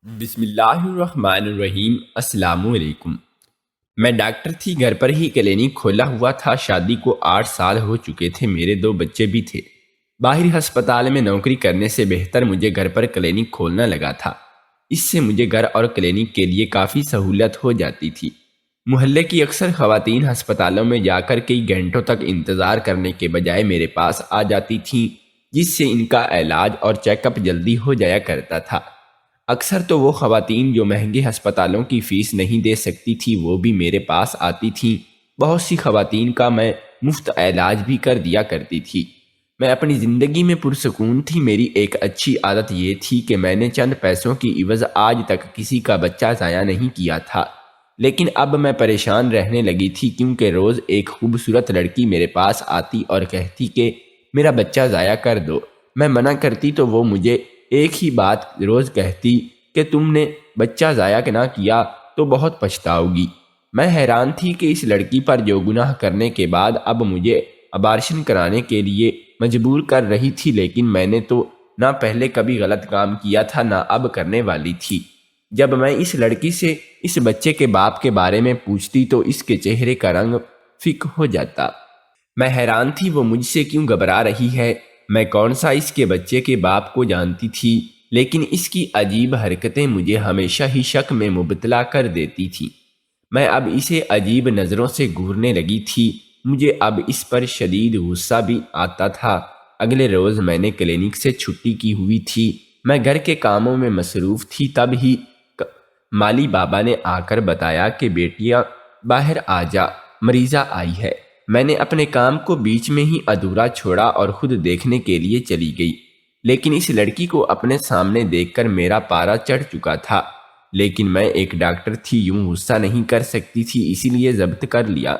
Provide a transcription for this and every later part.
بسم اللہ الرحمن الرحیم۔ السلام علیکم۔ میں ڈاکٹر تھی، گھر پر ہی کلینک کھولا ہوا تھا۔ شادی کو 8 سال ہو چکے تھے، میرے 2 بچے بھی تھے۔ باہر ہسپتال میں نوکری کرنے سے بہتر مجھے گھر پر کلینک کھولنا لگا تھا۔ اس سے مجھے گھر اور کلینک کے لیے کافی سہولت ہو جاتی تھی۔ محلے کی اکثر خواتین ہسپتالوں میں جا کر کئی گھنٹوں تک انتظار کرنے کے بجائے میرے پاس آ جاتی تھیں، جس سے ان کا علاج اور چیک اپ جلدی ہو جایا کرتا تھا۔ اکثر تو وہ خواتین جو مہنگے ہسپتالوں کی فیس نہیں دے سکتی تھی وہ بھی میرے پاس آتی تھیں۔ بہت سی خواتین کا میں مفت علاج بھی کر دیا کرتی تھی۔ میں اپنی زندگی میں پرسکون تھی۔ میری ایک اچھی عادت یہ تھی کہ میں نے چند پیسوں کی عوض آج تک کسی کا بچہ ضائع نہیں کیا تھا۔ لیکن اب میں پریشان رہنے لگی تھی، کیونکہ روز ایک خوبصورت لڑکی میرے پاس آتی اور کہتی کہ میرا بچہ ضائع کر دو۔ میں منع کرتی تو وہ مجھے ایک ہی بات روز کہتی کہ تم نے بچہ ضائع نہ کیا تو بہت پچھتاؤ گی۔ میں حیران تھی کہ اس لڑکی پر جو گناہ کرنے کے بعد اب مجھے ابارشن کرانے کے لیے مجبور کر رہی تھی، لیکن میں نے تو نہ پہلے کبھی غلط کام کیا تھا نہ اب کرنے والی تھی۔ جب میں اس لڑکی سے اس بچے کے باپ کے بارے میں پوچھتی تو اس کے چہرے کا رنگ فیکا ہو جاتا۔ میں حیران تھی وہ مجھ سے کیوں گھبرا رہی ہے۔ میں کون سا اس کے بچے کے باپ کو جانتی تھی، لیکن اس کی عجیب حرکتیں مجھے ہمیشہ ہی شک میں مبتلا کر دیتی تھیں۔ میں اب اسے عجیب نظروں سے گھورنے لگی تھی۔ مجھے اب اس پر شدید غصہ بھی آتا تھا۔ اگلے روز میں نے کلینک سے چھٹی کی ہوئی تھی۔ میں گھر کے کاموں میں مصروف تھی، تب ہی مالی بابا نے آ کر بتایا کہ بیٹیا باہر آ جا، مریضہ آئی ہے۔ میں نے اپنے کام کو بیچ میں ہی ادھورا چھوڑا اور خود دیکھنے کے لیے چلی گئی، لیکن اس لڑکی کو اپنے سامنے دیکھ کر میرا پارا چڑھ چکا تھا۔ لیکن میں ایک ڈاکٹر تھی، یوں غصہ نہیں کر سکتی تھی، اسی لیے ضبط کر لیا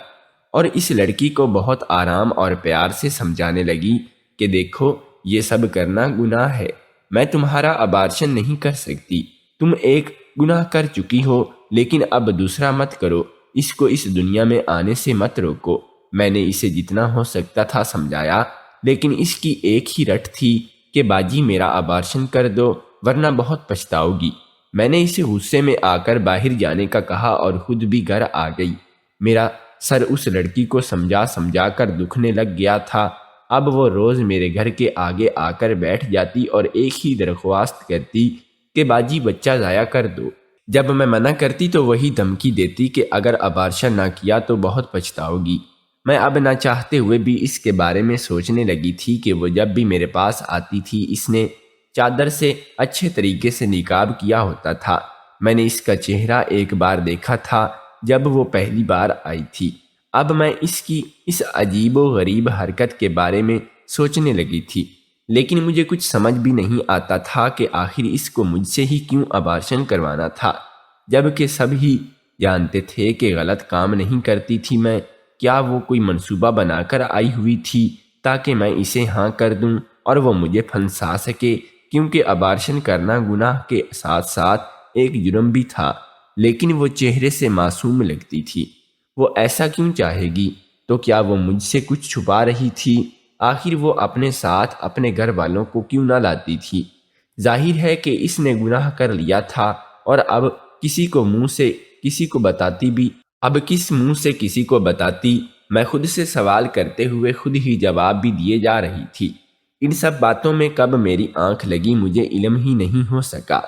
اور اس لڑکی کو بہت آرام اور پیار سے سمجھانے لگی کہ دیکھو یہ سب کرنا گناہ ہے، میں تمہارا ابارشن نہیں کر سکتی، تم ایک گناہ کر چکی ہو، لیکن اب دوسرا مت کرو، اس کو اس دنیا میں آنے سے مت روکو۔ میں نے اسے جتنا ہو سکتا تھا سمجھایا، لیکن اس کی ایک ہی رٹ تھی کہ باجی میرا ابارشن کر دو ورنہ بہت پچھتاؤ گی۔ میں نے اسے غصے میں آ کر باہر جانے کا کہا اور خود بھی گھر آ گئی۔ میرا سر اس لڑکی کو سمجھا کر دکھنے لگ گیا تھا۔ اب وہ روز میرے گھر کے آگے آ کر بیٹھ جاتی اور ایک ہی درخواست کرتی کہ باجی بچہ ضائع کر دو۔ جب میں منع کرتی تو وہی دھمکی دیتی کہ اگر ابارشن نہ کیا تو بہت پچھتاؤ گی۔ میں اب نہ چاہتے ہوئے بھی اس کے بارے میں سوچنے لگی تھی کہ وہ جب بھی میرے پاس آتی تھی اس نے چادر سے اچھے طریقے سے نقاب کیا ہوتا تھا۔ میں نے اس کا چہرہ ایک بار دیکھا تھا جب وہ پہلی بار آئی تھی۔ اب میں اس کی اس عجیب و غریب حرکت کے بارے میں سوچنے لگی تھی، لیکن مجھے کچھ سمجھ بھی نہیں آتا تھا کہ آخر اس کو مجھ سے ہی کیوں ابارشن کروانا تھا، جبکہ سب ہی جانتے تھے کہ غلط کام نہیں کرتی تھی میں۔ کیا وہ کوئی منصوبہ بنا کر آئی ہوئی تھی تاکہ میں اسے ہاں کر دوں اور وہ مجھے پھنسا سکے، کیونکہ ابارشن کرنا گناہ کے ساتھ ساتھ ایک جرم بھی تھا، لیکن وہ چہرے سے معصوم لگتی تھی۔ وہ ایسا کیوں چاہے گی؟ تو کیا وہ مجھ سے کچھ چھپا رہی تھی؟ آخر وہ اپنے ساتھ اپنے گھر والوں کو کیوں نہ لاتی تھی؟ ظاہر ہے کہ اس نے گناہ کر لیا تھا اور اب کس منہ سے کسی کو بتاتی؟ میں خود سے سوال کرتے ہوئے خود ہی جواب بھی دیے جا رہی تھی۔ ان سب باتوں میں کب میری آنکھ لگی مجھے علم ہی نہیں ہو سکا۔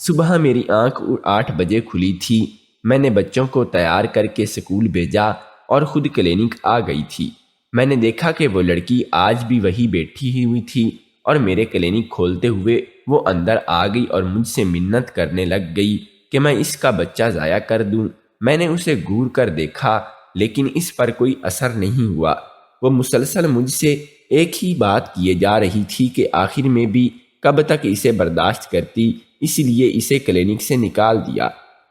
صبح میری آنکھ 8 بجے کھلی تھی۔ میں نے بچوں کو تیار کر کے سکول بھیجا اور خود کلینک آ گئی تھی۔ میں نے دیکھا کہ وہ لڑکی آج بھی وہی بیٹھی ہی ہوئی تھی اور میرے کلینک کھولتے ہوئے وہ اندر آ گئی اور مجھ سے منت کرنے لگ گئی کہ میں اس کا بچہ ضائع کر دوں۔ میں نے اسے گھور کر دیکھا، لیکن اس پر کوئی اثر نہیں ہوا۔ وہ مسلسل مجھ سے ایک ہی بات کیے جا رہی تھی کہ آخر میں بھی کب تک اسے برداشت کرتی، اس لیے اسے کلینک سے نکال دیا۔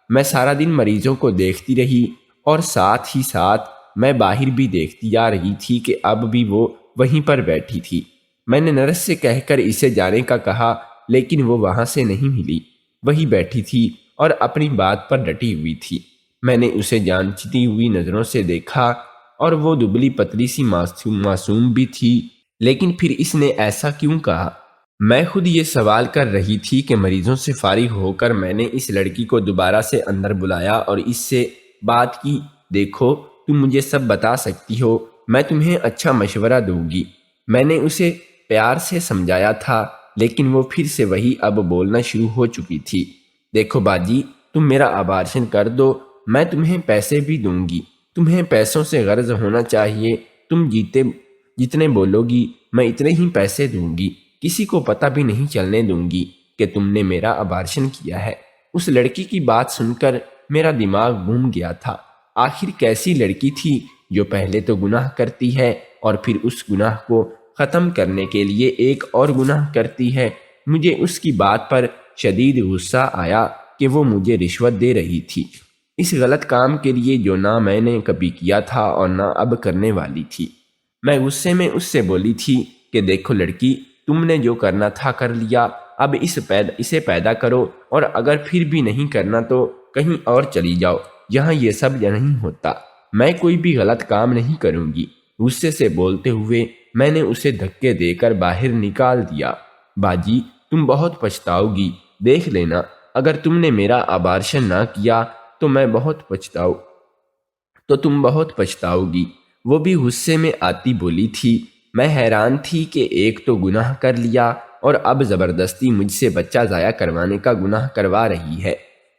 میں سارا دن مریضوں کو دیکھتی رہی اور ساتھ ہی ساتھ میں باہر بھی دیکھتی جا رہی تھی کہ اب بھی وہ وہیں پر بیٹھی تھی۔ میں نے نرس سے کہہ کر اسے جانے کا کہا، لیکن وہ وہاں سے نہیں ملی، وہی بیٹھی تھی اور اپنی بات پر ڈٹی ہوئی تھی۔ میں نے اسے جانچتی ہوئی نظروں سے دیکھا اور وہ دبلی پتلی سی معصوم بھی تھی، لیکن پھر اس نے ایسا کیوں کہا؟ میں خود یہ سوال کر رہی تھی کہ مریضوں سے فارغ ہو کر میں نے اس لڑکی کو دوبارہ سے اندر بلایا اور اس سے بات کی۔ دیکھو، تم مجھے سب بتا سکتی ہو، میں تمہیں اچھا مشورہ دوں گی۔ میں نے اسے پیار سے سمجھایا تھا، لیکن وہ پھر سے وہی اب بولنا شروع ہو چکی تھی۔ دیکھو باجی، تم میرا آبارشن کر دو، میں تمہیں پیسے بھی دوں گی۔ تمہیں پیسوں سے غرض ہونا چاہیے، تم جتنے بولو گی میں اتنے ہی پیسے دوں گی، کسی کو پتہ بھی نہیں چلنے دوں گی کہ تم نے میرا آبارشن کیا ہے۔ اس لڑکی کی بات سن کر میرا دماغ گھوم گیا تھا۔ آخر کیسی لڑکی تھی جو پہلے تو گناہ کرتی ہے اور پھر اس گناہ کو ختم کرنے کے لیے ایک اور گناہ کرتی ہے۔ مجھے اس کی بات پر شدید غصہ آیا کہ وہ مجھے رشوت دے رہی تھی، اس غلط کام کے لیے جو نہ میں نے کبھی کیا تھا اور نہ اب کرنے والی تھی۔ میں غصے میں اس سے بولی تھی کہ دیکھو لڑکی، تم نے جو کرنا تھا کر لیا، اب اسے پیدا کرو، اور اگر پھر بھی نہیں کرنا تو کہیں اور چلی جاؤ، یہاں یہ سب نہیں ہوتا۔ میں کوئی بھی غلط کام نہیں کروں گی۔ غصے سے بولتے ہوئے میں نے اسے دھکے دے کر باہر نکال دیا۔ باجی، تم بہت پچھتاؤ گی، دیکھ لینا، اگر تم نے میرا آبارشن نہ کیا تو تم بہت پچھتاؤ گی۔ وہ بھی غصے میں آتی بولی تھی۔ میں حیران تھی کہ ایک تو گناہ کر لیا اور اب زبردستی مجھ سے بچہ ضائع کروانے کا گناہ کروا رہی ہے۔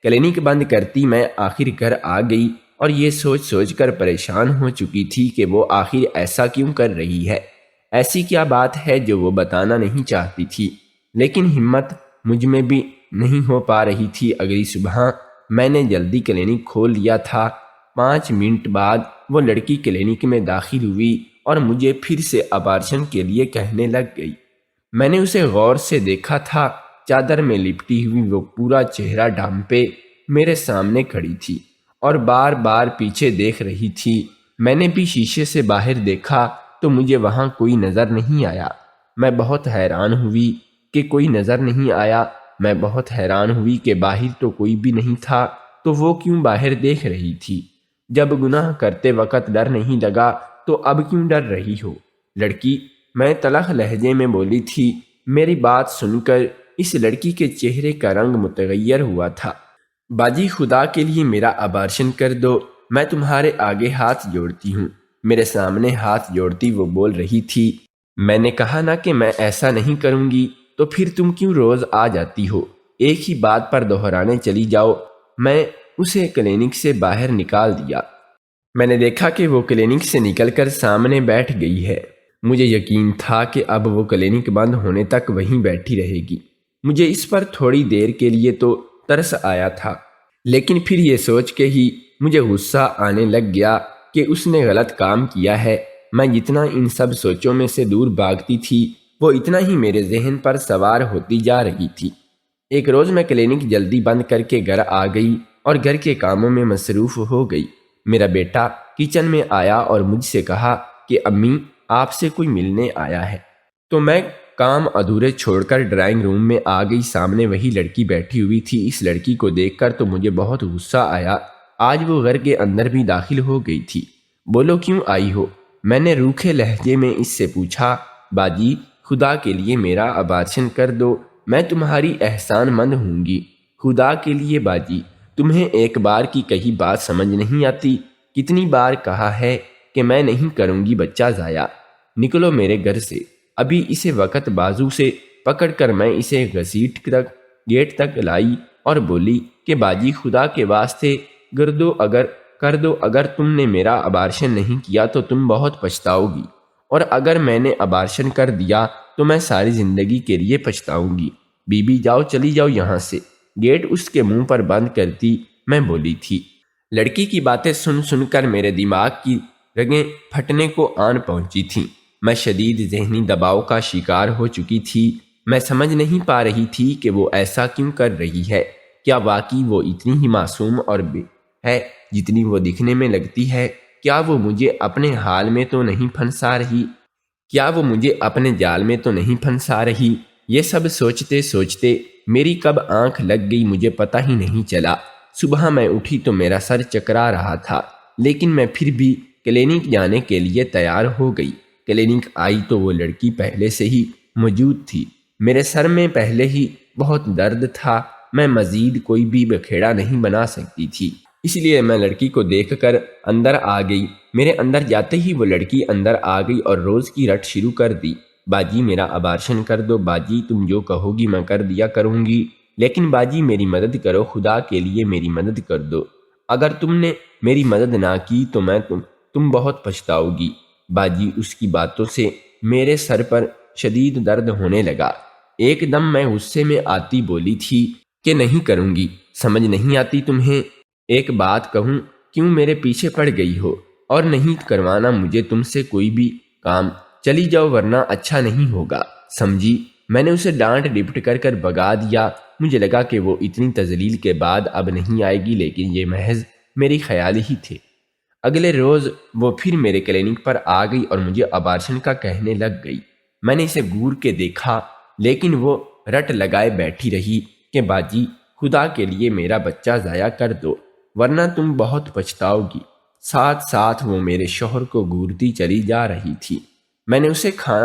کلینک بند کرتی میں آخر گھر آ گئی اور یہ سوچ کر پریشان ہو چکی تھی کہ وہ آخر ایسا کیوں کر رہی ہے، ایسی کیا بات ہے جو وہ بتانا نہیں چاہتی تھی۔ لیکن ہمت مجھ میں بھی نہیں ہو پا رہی تھی۔ اگلی صبح میں نے جلدی کلینک کھول لیا تھا۔ 5 منٹ بعد وہ لڑکی کلینک میں داخل ہوئی اور مجھے پھر سے آبارشن کے لیے کہنے لگ گئی۔ میں نے اسے غور سے دیکھا تھا۔ چادر میں لپٹی ہوئی وہ پورا چہرہ ڈھانپے میرے سامنے کھڑی تھی اور بار بار پیچھے دیکھ رہی تھی۔ میں نے بھی شیشے سے باہر دیکھا تو مجھے وہاں کوئی نظر نہیں آیا۔ میں بہت حیران ہوئی کہ کوئی نظر نہیں آیا۔ میں بہت حیران ہوئی کہ باہر تو کوئی بھی نہیں تھا، تو وہ کیوں باہر دیکھ رہی تھی؟ جب گناہ کرتے وقت ڈر نہیں لگا تو اب کیوں ڈر رہی ہو؟ لڑکی، میں تلخ لہجے میں بولی تھی۔ میری بات سن کر اس لڑکی کے چہرے کا رنگ متغیر ہوا تھا۔ باجی، خدا کے لیے میرا آبارشن کر دو، میں تمہارے آگے ہاتھ جوڑتی ہوں۔ میرے سامنے ہاتھ جوڑتی وہ بول رہی تھی۔ میں نے کہا نا کہ میں ایسا نہیں کروں گی، تو پھر تم کیوں روز آ جاتی ہو؟ ایک ہی بات پر دہرانے چلی جاؤ۔ میں اسے کلینک سے باہر نکال دیا۔ میں نے دیکھا کہ وہ کلینک سے نکل کر سامنے بیٹھ گئی ہے۔ مجھے یقین تھا کہ اب وہ کلینک بند ہونے تک وہیں بیٹھی رہے گی۔ مجھے اس پر تھوڑی دیر کے لیے تو ترس آیا تھا، لیکن پھر یہ سوچ کے ہی مجھے غصہ آنے لگ گیا کہ اس نے غلط کام کیا ہے۔ میں جتنا ان سب سوچوں میں سے دور بھاگتی تھی، وہ اتنا ہی میرے ذہن پر سوار ہوتی جا رہی تھی۔ ایک روز میں کلینک جلدی بند کر کے گھر آ گئی اور گھر کے کاموں میں مصروف ہو گئی۔ میرا بیٹا کچن میں آیا اور مجھ سے کہا کہ امی، آپ سے کوئی ملنے آیا ہے۔ تو میں کام ادھورے چھوڑ کر ڈرائنگ روم میں آ گئی۔ سامنے وہی لڑکی بیٹھی ہوئی تھی۔ اس لڑکی کو دیکھ کر تو مجھے بہت غصہ آیا۔ آج وہ گھر کے اندر بھی داخل ہو گئی تھی۔ بولو، کیوں آئی ہو؟ میں نے روکھے لہجے میں اس سے پوچھا۔ باجی، خدا کے لیے میرا آبارشن کر دو، میں تمہاری احسان مند ہوں گی۔ خدا کے لیے باجی، تمہیں ایک بار کی کہی بات سمجھ نہیں آتی؟ کتنی بار کہا ہے کہ میں نہیں کروں گی بچہ ضائع۔ نکلو میرے گھر سے۔ ابھی اسے وقت بازو سے پکڑ کر میں اسے گھسیٹ تک گیٹ تک لائی اور بولی کہ باجی، خدا کے واسطے کر دو، اگر تم نے میرا آبارشن نہیں کیا تو تم بہت پچھتاؤ گی، اور اگر میں نے آبارشن کر دیا تو میں ساری زندگی کے لیے پچھتاؤں گی۔ بی بی، جاؤ، چلی جاؤ یہاں سے۔ گیٹ اس کے منہ پر بند کرتی میں بولی تھی۔ لڑکی کی باتیں سن کر میرے دماغ کی رگیں پھٹنے کو آن پہنچی تھیں۔ میں شدید ذہنی دباؤ کا شکار ہو چکی تھی۔ میں سمجھ نہیں پا رہی تھی کہ وہ ایسا کیوں کر رہی ہے۔ کیا واقعی وہ اتنی ہی معصوم اور ہے جتنی وہ دکھنے میں لگتی ہے؟ کیا وہ مجھے اپنے حال میں تو نہیں پھنسا رہی؟ کیا وہ مجھے اپنے جال میں تو نہیں پھنسا رہی؟ یہ سب سوچتے میری کب آنکھ لگ گئی مجھے پتہ ہی نہیں چلا۔ صبح میں اٹھی تو میرا سر چکرا رہا تھا، لیکن میں پھر بھی کلینک جانے کے لیے تیار ہو گئی۔ کلینک آئی تو وہ لڑکی پہلے سے ہی موجود تھی۔ میرے سر میں پہلے ہی بہت درد تھا، میں مزید کوئی بھی بکھیڑا نہیں بنا سکتی تھی، اس لیے میں لڑکی کو دیکھ کر اندر آ گئی۔ میرے اندر جاتے ہی وہ لڑکی اندر آ گئی اور روز کی رٹ شروع کر دی۔ باجی میرا ابارشن کر دو، باجی تم جو کہو گی میں کر دیا کروں گی، لیکن باجی میری مدد کرو، خدا کے لیے میری مدد کر دو، اگر تم نے میری مدد نہ کی تو تم بہت پچھتاؤ گی۔ باجی اس کی باتوں سے میرے سر پر شدید درد ہونے لگا۔ ایک دم میں غصے میں آتی بولی تھی کہ نہیں کروں گی، سمجھ نہیں آتی تمہیں؟ ایک بات کہوں، کیوں میرے پیچھے پڑ گئی ہو؟ اور نہیں کروانا مجھے تم سے کوئی بھی کام، چلی جاؤ ورنہ اچھا نہیں ہوگا، سمجھی؟ میں نے اسے ڈانٹ ڈپٹ کر کر بھگا دیا۔ مجھے لگا کہ وہ اتنی تذلیل کے بعد اب نہیں آئے گی، لیکن یہ محض میری خیال ہی تھے۔ اگلے روز وہ پھر میرے کلینک پر آ گئی اور مجھے ابارشن کا کہنے لگ گئی۔ میں نے اسے گور کے دیکھا، لیکن وہ رٹ لگائے بیٹھی رہی کہ باجی خدا کے لیے میرا بچہ ضائع کر دو ورنہ تم بہت پچھتاؤ گی۔ ساتھ ساتھ وہ میرے شوہر کو گورتی چلی جا رہی تھی۔ میں نے اسے کھا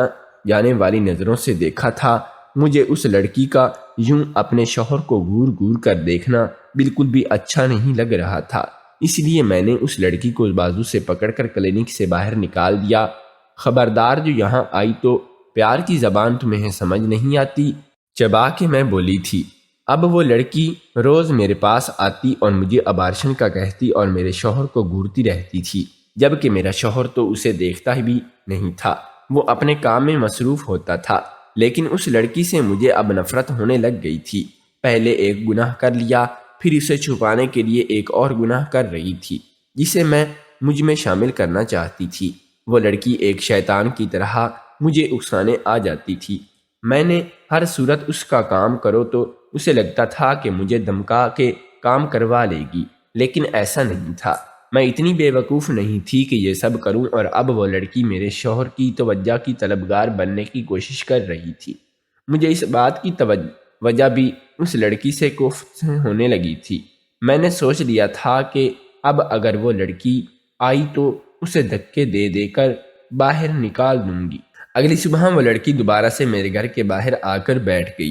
جانے والی نظروں سے دیکھا تھا۔ مجھے اس لڑکی کا یوں اپنے شوہر کو گور گور کر دیکھنا بالکل بھی اچھا نہیں لگ رہا تھا، اس لیے میں نے اس لڑکی کو بازو سے پکڑ کر کلینک سے باہر نکال دیا۔ خبردار جو یہاں آئی تو پیار کی زبان تمہیں سمجھ نہیں آتی، چبا کے میں بولی تھی۔ اب وہ لڑکی روز میرے پاس آتی اور مجھے ابارشن کا کہتی اور میرے شوہر کو گورتی رہتی تھی، جبکہ میرا شوہر تو اسے دیکھتا بھی نہیں تھا، وہ اپنے کام میں مصروف ہوتا تھا۔ لیکن اس لڑکی سے مجھے اب نفرت ہونے لگ گئی تھی۔ پہلے ایک گناہ کر لیا، پھر اسے چھپانے کے لیے ایک اور گناہ کر رہی تھی جسے میں مجھ میں شامل کرنا چاہتی تھی۔ وہ لڑکی ایک شیطان کی طرح مجھے اکسانے آ جاتی تھی۔ میں نے ہر صورت اس کا کام کرو تو اسے لگتا تھا کہ مجھے دمکا کے کام کروا لے گی، لیکن ایسا نہیں تھا۔ میں اتنی بے وقوف نہیں تھی کہ یہ سب کروں، اور اب وہ لڑکی میرے شوہر کی توجہ کی طلبگار بننے کی کوشش کر رہی تھی۔ مجھے اس بات کی وجہ بھی اس لڑکی سے کوفت ہونے لگی تھی۔ میں نے سوچ لیا تھا کہ اب اگر وہ لڑکی آئی تو اسے دھکے دے دے کر باہر نکال دوں گی۔ اگلی صبح وہ لڑکی دوبارہ سے میرے گھر کے باہر آ کر بیٹھ گئی۔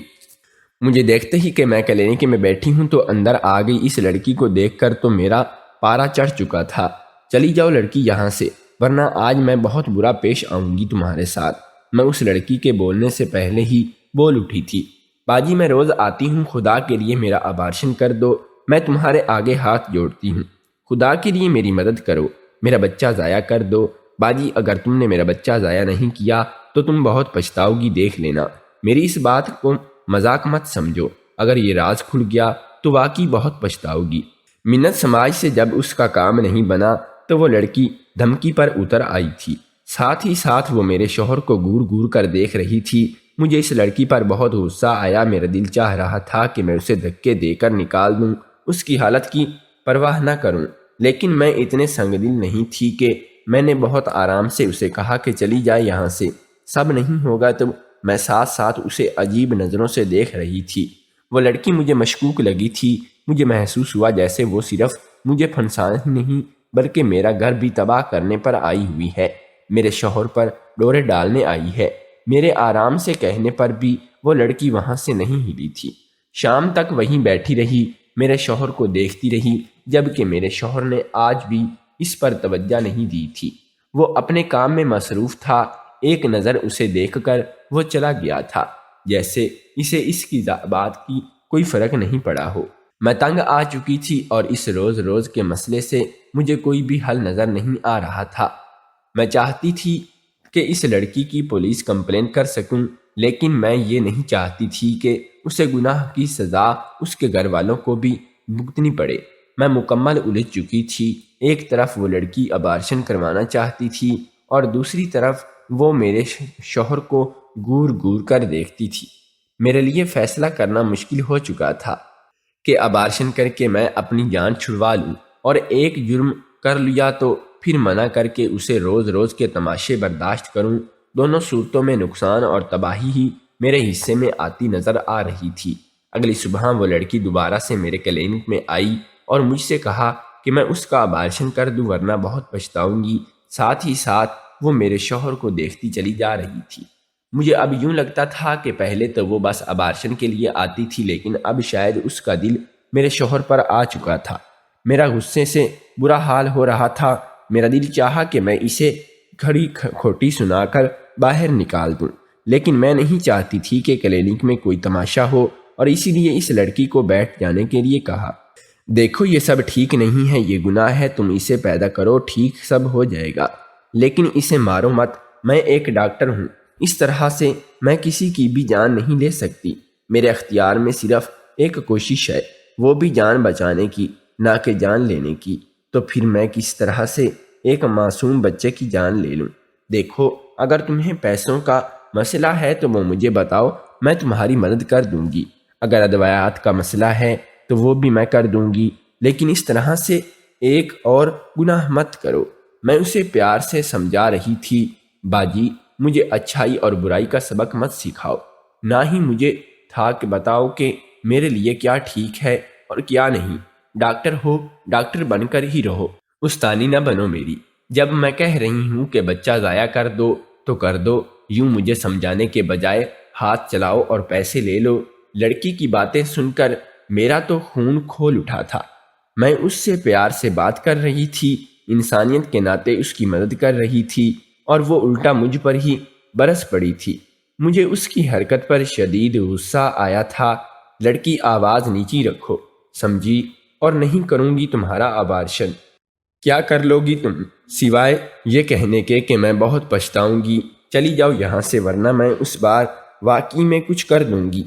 مجھے دیکھتے ہی کہ میں کلینک میں بیٹھی ہوں تو اندر آ گئی۔ اس لڑکی کو دیکھ کر تو میرا پارا چڑھ چکا تھا۔ چلی جاؤ لڑکی یہاں سے، ورنہ آج میں بہت برا پیش آؤں گی تمہارے ساتھ۔ میں اس لڑکی کے بولنے سے پہلے ہی بول اٹھی تھی۔ باجی میں روز آتی ہوں، خدا کے لیے میرا ابارشن کر دو، میں تمہارے آگے ہاتھ جوڑتی ہوں، خدا کے لیے میری مدد کرو، میرا بچہ ضائع کر دو۔ باجی اگر تم نے میرا بچہ ضائع نہیں کیا تو تم بہت پچھتاؤ گی، دیکھ لینا۔ میری اس بات کو مذاق مت سمجھو، اگر یہ راز کھل گیا تو واقعی بہت پچھتاؤ گی۔ منت سماج سے جب اس کا کام نہیں بنا تو وہ لڑکی دھمکی پر اتر آئی تھی، ساتھ ہی ساتھ وہ میرے شوہر کو گور گور کر دیکھ رہی تھی۔ مجھے اس لڑکی پر بہت غصہ آیا، میرا دل چاہ رہا تھا کہ میں اسے دھکے دے کر نکال دوں، اس کی حالت کی پرواہ نہ کروں، لیکن میں اتنے سنگ دل نہیں تھی کہ میں نے بہت آرام سے اسے کہا کہ چلی جائے یہاں سے، سب نہیں ہوگا تو میں ساتھ ساتھ اسے عجیب نظروں سے دیکھ رہی تھی۔ وہ لڑکی مجھے مشکوک لگی تھی، مجھے محسوس ہوا جیسے وہ صرف مجھے پھنسانا ہی نہیں بلکہ میرا گھر بھی تباہ کرنے پر آئی ہوئی ہے، میرے شوہر پر ڈورے ڈالنے آئی ہے۔ میرے آرام سے کہنے پر بھی وہ لڑکی وہاں سے نہیں ہلی تھی۔ شام تک وہیں بیٹھی رہی، میرے شوہر کو دیکھتی رہی، جبکہ میرے شوہر نے آج بھی اس پر توجہ نہیں دی تھی۔ وہ اپنے کام میں مصروف تھا، ایک نظر اسے دیکھ کر وہ چلا گیا تھا، جیسے اسے اس کی بات کی کوئی فرق نہیں پڑا ہو۔ میں تنگ آ چکی تھی اور اس روز روز کے مسئلے سے مجھے کوئی بھی حل نظر نہیں آ رہا تھا۔ میں چاہتی تھی کہ اس لڑکی کی پولیس کمپلین کر سکوں، لیکن میں یہ نہیں چاہتی تھی کہ اسے گناہ کی سزا اس کے گھر والوں کو بھی بھگتنی پڑے۔ میں مکمل الجھ چکی تھی، ایک طرف وہ لڑکی ابارشن کروانا چاہتی تھی اور دوسری طرف وہ میرے شوہر کو گور گور کر دیکھتی تھی۔ میرے لیے فیصلہ کرنا مشکل ہو چکا تھا کہ ابارشن کر کے میں اپنی جان چھڑوا لوں، اور ایک جرم کر لیا تو پھر منع کر کے اسے روز روز کے تماشے برداشت کروں۔ دونوں صورتوں میں نقصان اور تباہی ہی میرے حصے میں آتی نظر آ رہی تھی۔ اگلی صبح وہ لڑکی دوبارہ سے میرے کلینک میں آئی اور مجھ سے کہا کہ میں اس کا ابارشن کر دوں ورنہ بہت پچھتاؤں گی۔ ساتھ ہی ساتھ وہ میرے شوہر کو دیکھتی چلی جا رہی تھی۔ مجھے اب یوں لگتا تھا کہ پہلے تو وہ بس ابارشن کے لیے آتی تھی، لیکن اب شاید اس کا دل میرے شوہر پر آ چکا تھا۔ میرا غصے سے برا حال ہو رہا تھا۔ میرا دل چاہا کہ میں اسے کھڑی کھوٹی سنا کر باہر نکال دوں، لیکن میں نہیں چاہتی تھی کہ کلینک میں کوئی تماشا ہو، اور اسی لیے اس لڑکی کو بیٹھ جانے کے لیے کہا۔ دیکھو یہ سب ٹھیک نہیں ہے، یہ گناہ ہے، تم اسے پیدا کرو، ٹھیک سب ہو جائے گا، لیکن اسے مارو مت، میں ایک ڈاکٹر ہوں، اس طرح سے میں کسی کی بھی جان نہیں لے سکتی، میرے اختیار میں صرف ایک کوشش ہے، وہ بھی جان بچانے کی، نہ کہ جان لینے کی، تو پھر میں کس طرح سے ایک معصوم بچے کی جان لے لوں؟ دیکھو اگر تمہیں پیسوں کا مسئلہ ہے تو وہ مجھے بتاؤ، میں تمہاری مدد کر دوں گی، اگر ادویات کا مسئلہ ہے تو وہ بھی میں کر دوں گی، لیکن اس طرح سے ایک اور گناہ مت کرو۔ میں اسے پیار سے سمجھا رہی تھی، باجی مجھے اچھائی اور برائی کا سبق مت سکھاؤ، نہ ہی مجھے تھا کہ بتاؤ کہ میرے لیے کیا ٹھیک ہے اور کیا نہیں، ڈاکٹر ہو ڈاکٹر بن کر ہی رہو، استانی نہ بنو میری، جب میں کہہ رہی ہوں کہ بچہ ضائع کر دو تو کر دو، یوں مجھے سمجھانے کے بجائے ہاتھ چلاؤ اور پیسے لے لو۔ لڑکی کی باتیں سن کر میرا تو خون کھول اٹھا تھا، میں اس سے پیار سے بات کر رہی تھی، انسانیت کے ناطے اس کی مدد کر رہی تھی، اور وہ الٹا مجھ پر ہی برس پڑی تھی۔ مجھے اس کی حرکت پر شدید غصہ آیا تھا۔ لڑکی آواز نیچی رکھو، سمجھی، اور نہیں کروں گی تمہارا ابارشن۔ کیا کر لو گی تم، سوائے یہ کہنے کے کہ میں بہت پچھتاؤں گی؟ چلی جاؤ یہاں سے، ورنہ میں اس بار واقعی میں کچھ کر دوں گی۔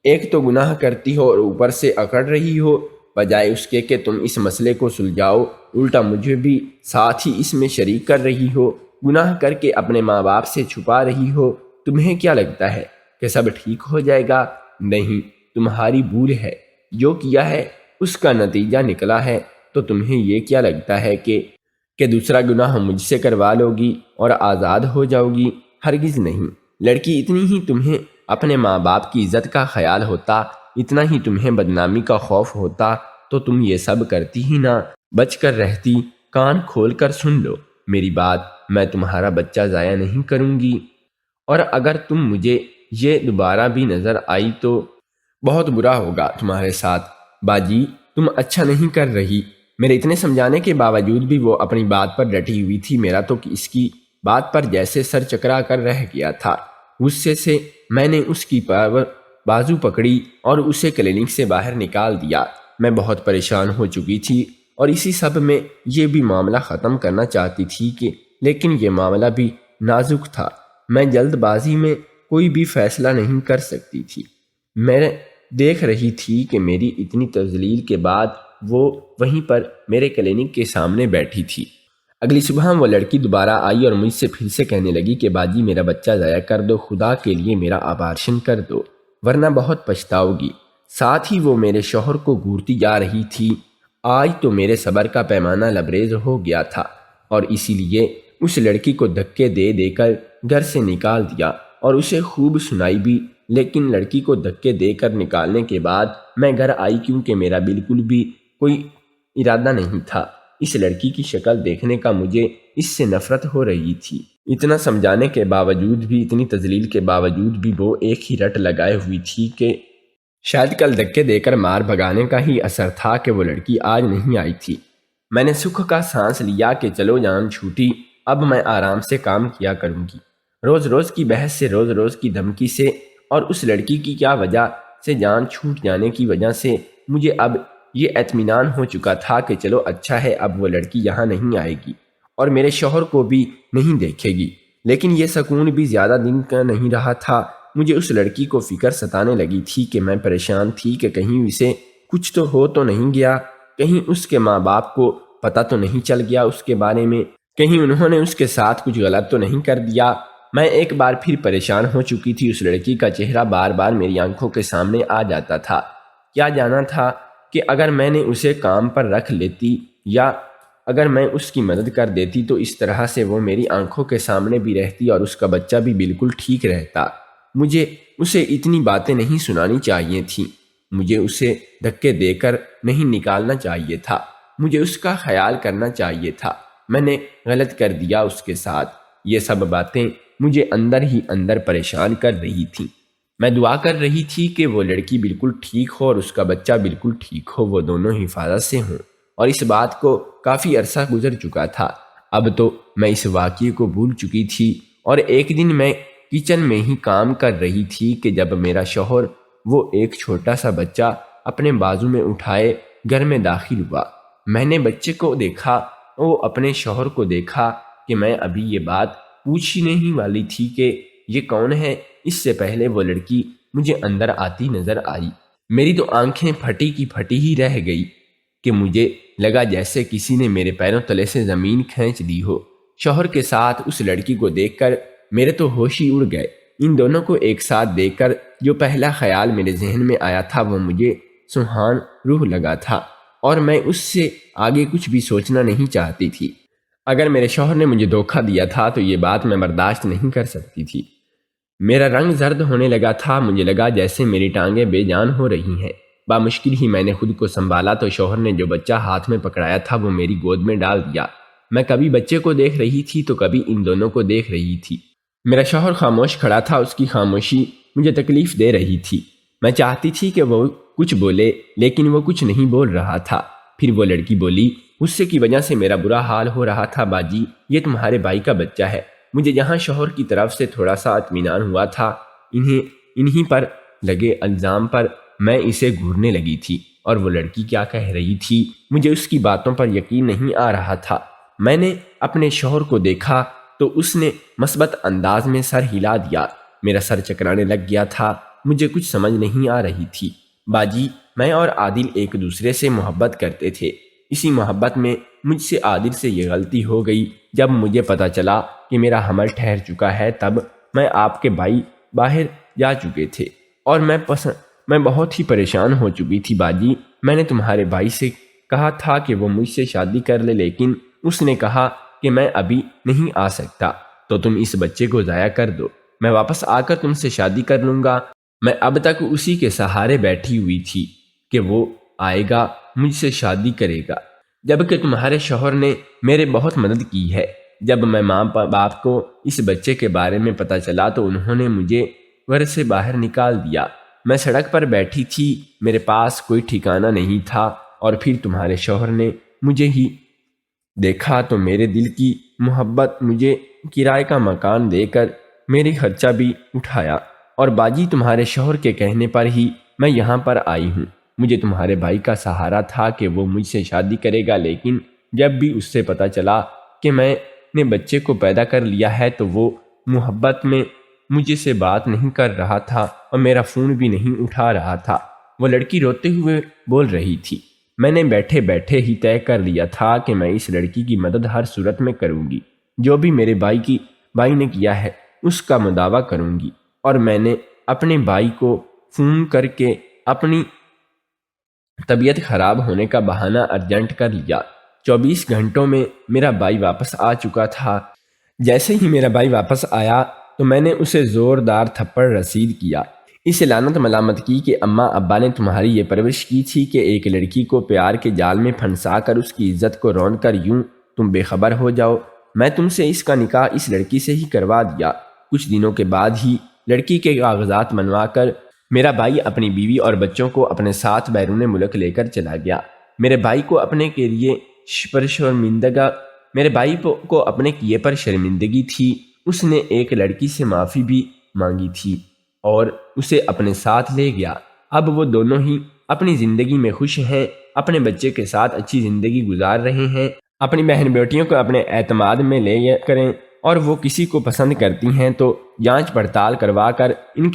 ایک تو گناہ کرتی ہو اور اوپر سے اکڑ رہی ہو، بجائے اس کے کہ تم اس مسئلے کو سلجھاؤ، الٹا مجھے بھی ساتھ ہی اس میں شریک کر رہی ہو، گناہ کر کے اپنے ماں باپ سے چھپا رہی ہو۔ تمہیں کیا لگتا ہے کہ سب ٹھیک ہو جائے گا؟ نہیں، تمہاری بھول ہے، جو کیا ہے اس کا نتیجہ نکلا ہے، تو تمہیں یہ کیا لگتا ہے کہ دوسرا گناہ مجھ سے کروا لو گی اور آزاد ہو جاؤ گی؟ ہرگز نہیں۔ لڑکی، اتنی ہی تمہیں اپنے ماں باپ کی عزت کا خیال ہوتا، اتنا ہی تمہیں بدنامی کا خوف ہوتا، تو تم یہ سب کرتی ہی نہ، بچ کر رہتی۔ کان کھول کر سن لو میری بات، میں تمہارا بچہ ضائع نہیں کروں گی، اور اگر تم مجھے یہ دوبارہ بھی نظر آئی تو بہت برا ہوگا تمہارے ساتھ۔ باجی تم اچھا نہیں کر رہی۔ میرے اتنے سمجھانے کے باوجود بھی وہ اپنی بات پر ڈٹی ہوئی تھی۔ میرا تو اس کی بات پر جیسے سر چکرا کر رہ گیا تھا۔ غصے سے میں نے اس کی بازو پکڑی اور اسے کلینک سے باہر نکال دیا۔ میں بہت پریشان ہو چکی تھی اور اسی سب میں یہ بھی معاملہ ختم کرنا چاہتی تھی لیکن یہ معاملہ بھی نازک تھا۔ میں جلد بازی میں کوئی بھی فیصلہ نہیں کر سکتی تھی۔ میں دیکھ رہی تھی کہ میری اتنی تذلیل کے بعد وہ وہیں پر میرے کلینک کے سامنے بیٹھی تھی۔ اگلی صبح وہ لڑکی دوبارہ آئی اور مجھ سے پھر سے کہنے لگی کہ باجی میرا بچہ ضائع کر دو، خدا کے لیے میرا ابارشن کر دو، ورنہ بہت پچھتاؤ گی۔ ساتھ ہی وہ میرے شوہر کو گھورتی جا رہی تھی۔ آج تو میرے صبر کا پیمانہ لبریز ہو گیا تھا، اور اسی لیے اس لڑکی کو دھکے دے دے کر گھر سے نکال دیا اور اسے خوب سنائی بھی، لیکن لڑکی کو دھکے دے کر نکالنے کے بعد میں گھر آئی، کیونکہ میرا بالکل بھی کوئی ارادہ نہیں تھا اس لڑکی کی شکل دیکھنے کا۔ مجھے اس سے نفرت ہو رہی تھی۔ اتنا سمجھانے کے باوجود بھی، اتنی تذلیل کے باوجود بھی وہ ایک ہی رٹ لگائے ہوئی تھی کہ شاید کل دھکے دے کر مار بھگانے کا ہی اثر تھا کہ وہ لڑکی آج نہیں آئی تھی۔ میں نے سکھ کا سانس لیا کہ چلو جان چھوٹی، اب میں آرام سے کام کیا کروں گی۔ روز روز کی بحث سے، روز روز کی دھمکی سے، اور اس لڑکی کی کیا وجہ سے جان چھوٹ جانے کی وجہ سے مجھے اب یہ اطمینان ہو چکا تھا کہ چلو اچھا ہے، اب وہ لڑکی یہاں نہیں آئے گی اور میرے شوہر کو بھی نہیں دیکھے گی۔ لیکن یہ سکون بھی زیادہ دن کا نہیں رہا تھا۔ مجھے اس لڑکی کو فکر ستانے لگی تھی کہ میں پریشان تھی کہ کہیں اسے کچھ تو ہو تو نہیں گیا، کہیں اس کے ماں باپ کو پتہ تو نہیں چل گیا اس کے بارے میں، کہیں انہوں نے اس کے ساتھ کچھ غلط تو نہیں کر دیا۔ میں ایک بار پھر پریشان ہو چکی تھی۔ اس لڑکی کا چہرہ بار بار میری آنکھوں کے سامنے آ جاتا تھا۔ کیا جانا تھا کہ اگر میں نے اسے کام پر رکھ لیتی یا اگر میں اس کی مدد کر دیتی تو اس طرح سے وہ میری آنکھوں کے سامنے بھی رہتی اور اس کا بچہ بھی بالکل ٹھیک رہتا۔ مجھے اسے اتنی باتیں نہیں سنانی چاہیے تھیں، مجھے اسے دھکے دے کر نہیں نکالنا چاہیے تھا، مجھے اس کا خیال کرنا چاہیے تھا۔ میں نے غلط کر دیا اس کے ساتھ۔ یہ سب باتیں مجھے اندر ہی اندر پریشان کر رہی تھیں۔ میں دعا کر رہی تھی کہ وہ لڑکی بالکل ٹھیک ہو اور اس کا بچہ بالکل ٹھیک ہو، وہ دونوں حفاظت سے ہوں، اور اس بات کو کافی عرصہ گزر چکا تھا۔ اب تو میں اس واقعے کو بھول چکی تھی، اور ایک دن میں کچن میں ہی کام کر رہی تھی کہ جب میرا شوہر وہ ایک چھوٹا سا بچہ اپنے بازو میں اٹھائے گھر میں داخل ہوا۔ میں نے بچے کو دیکھا، وہ اپنے شوہر کو دیکھا کہ میں ابھی یہ بات پوچھنے ہی والی تھی کہ یہ کون ہے، اس سے پہلے وہ لڑکی مجھے اندر آتی نظر آئی۔ میری تو آنکھیں پھٹی کی پھٹی ہی رہ گئی کہ مجھے لگا جیسے کسی نے میرے پیروں تلے سے زمین کھینچ دی ہو۔ شوہر کے ساتھ اس لڑکی کو دیکھ کر میرے تو ہوش ہی اڑ گئے۔ ان دونوں کو ایک ساتھ دیکھ کر جو پہلا خیال میرے ذہن میں آیا تھا وہ مجھے سوہان روح لگا تھا، اور میں اس سے آگے کچھ بھی سوچنا نہیں چاہتی تھی۔ اگر میرے شوہر نے مجھے دھوکہ دیا تھا تو یہ بات میں برداشت نہیں کر سکتی تھی۔ میرا رنگ زرد ہونے لگا تھا، مجھے لگا جیسے میری ٹانگیں بے جان ہو رہی ہیں۔ بامشکل ہی میں نے خود کو سنبھالا تو شوہر نے جو بچہ ہاتھ میں پکڑایا تھا وہ میری گود میں ڈال دیا۔ میں کبھی بچے کو دیکھ رہی تھی تو کبھی ان دونوں کو دیکھ رہی تھی۔ میرا شوہر خاموش کھڑا تھا، اس کی خاموشی مجھے تکلیف دے رہی تھی۔ میں چاہتی تھی کہ وہ کچھ بولے، لیکن وہ کچھ نہیں بول رہا تھا۔ پھر وہ لڑکی بولی، غصے کی وجہ سے میرا برا حال ہو رہا تھا باجی، یہ تمہارے بھائی کا بچہ ہے۔ مجھے جہاں شوہر کی طرف سے تھوڑا سا اطمینان ہوا تھا، انہی پر لگے الزام پر میں اسے گھورنے لگی تھی۔ اور وہ لڑکی کیا کہہ رہی تھی، مجھے اس کی باتوں پر یقین نہیں آ رہا تھا۔ میں نے اپنے شوہر کو دیکھا تو اس نے مثبت انداز میں سر ہلا دیا۔ میرا سر چکرانے لگ گیا تھا، مجھے کچھ سمجھ نہیں آ رہی تھی۔ باجی، میں اور عادل ایک دوسرے سے محبت کرتے تھے۔ اسی محبت میں مجھ سے عادل سے یہ غلطی ہو گئی۔ جب مجھے پتا چلا کہ میرا حمل ٹھہر چکا ہے تب میں آپ کے بھائی باہر جا چکے تھے، اور میں بہت ہی پریشان ہو چکی تھی باجی۔ میں نے تمہارے بھائی سے کہا تھا کہ وہ مجھ سے شادی کر لے، لیکن اس نے کہا کہ میں ابھی نہیں آ سکتا، تو تم اس بچے کو ضائع کر دو، میں واپس آ کر تم سے شادی کر لوں گا۔ میں اب تک اسی کے سہارے بیٹھی ہوئی تھی کہ وہ آئے گا، مجھ سے شادی کرے گا، جبکہ تمہارے شوہر نے میرے بہت مدد کی ہے۔ جب میں ماں باپ کو اس بچے کے بارے میں پتہ چلا تو انہوں نے مجھے گھر سے باہر نکال دیا۔ میں سڑک پر بیٹھی تھی، میرے پاس کوئی ٹھکانہ نہیں تھا، اور پھر تمہارے شوہر نے مجھے ہی دیکھا تو میرے دل کی محبت مجھے کرائے کا مکان دے کر میری خرچہ بھی اٹھایا، اور باجی تمہارے شوہر کے کہنے پر ہی میں یہاں پر آئی ہوں۔ مجھے تمہارے بھائی کا سہارا تھا کہ وہ مجھ سے شادی کرے گا، لیکن جب بھی اس سے پتہ چلا کہ میں نے بچے کو پیدا کر لیا ہے تو وہ محبت میں مجھے سے بات نہیں کر رہا تھا اور میرا فون بھی نہیں اٹھا رہا تھا۔ وہ لڑکی روتے ہوئے بول رہی تھی، میں نے بیٹھے بیٹھے ہی طے کر لیا تھا کہ میں اس لڑکی کی مدد ہر صورت میں کروں گی، جو بھی میرے بھائی نے کیا ہے اس کا مداوع کروں گی، اور میں نے اپنے بھائی کو فون کر کے اپنی طبیعت خراب ہونے کا بہانہ ارجنٹ کر لیا۔ 24 گھنٹوں میں میرا بھائی واپس آ چکا تھا۔ جیسے ہی میرا بھائی واپس آیا تو میں نے اسے زوردار تھپڑ رسید کیا۔ اسے لعنت ملامت کی کہ اماں ابا نے تمہاری یہ پرورش کی تھی کہ ایک لڑکی کو پیار کے جال میں پھنسا کر اس کی عزت کو رون کر یوں تم بے خبر ہو جاؤ۔ میں تم سے اس کا نکاح اس لڑکی سے ہی کروا دیا۔ کچھ دنوں کے بعد ہی لڑکی کے کاغذات منوا کر میرا بھائی اپنی بیوی اور بچوں کو اپنے ساتھ بیرون ملک لے کر چلا گیا۔ میرے بھائی کو اپنے کیے پر شرمندگی تھی۔ اس نے ایک لڑکی سے معافی بھی مانگی تھی اور اسے اپنے ساتھ لے گیا۔ اب وہ دونوں ہی اپنی زندگی میں خوش ہیں، اپنے بچے کے ساتھ اچھی زندگی گزار رہے ہیں۔ اپنی بہن بیٹیوں کو اپنے اعتماد میں لے کریں، اور وہ کسی کو پسند کرتی ہیں تو جانچ پڑتال کروا کر ان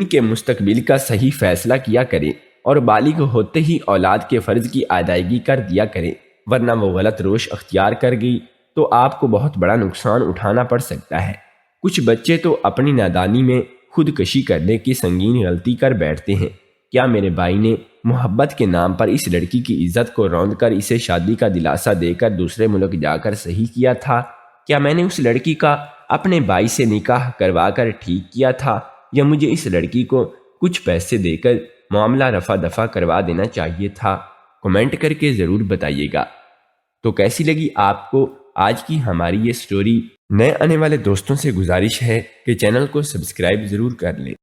کے مستقبل کا صحیح فیصلہ کیا کریں، اور بالغ ہوتے ہی اولاد کے فرض کی ادائیگی کر دیا کریں، ورنہ وہ غلط روش اختیار کر گئی تو آپ کو بہت بڑا نقصان اٹھانا پڑ سکتا ہے۔ کچھ بچے تو اپنی نادانی میں خودکشی کرنے کی سنگین غلطی کر بیٹھتے ہیں۔ کیا میرے بھائی نے محبت کے نام پر اس لڑکی کی عزت کو روند کر اسے شادی کا دلاسا دے کر دوسرے ملک جا کر صحیح کیا تھا؟ کیا میں نے اس لڑکی کا اپنے بھائی سے نکاح کروا کر ٹھیک کیا تھا، یا مجھے اس لڑکی کو کچھ پیسے دے کر معاملہ رفع دفع کروا دینا چاہیے تھا؟ کمنٹ کر کے ضرور بتائیے گا۔ تو کیسی لگی آپ کو آج کی ہماری یہ سٹوری نئے آنے والے دوستوں سے گزارش ہے کہ چینل کو سبسکرائب ضرور کر لیں۔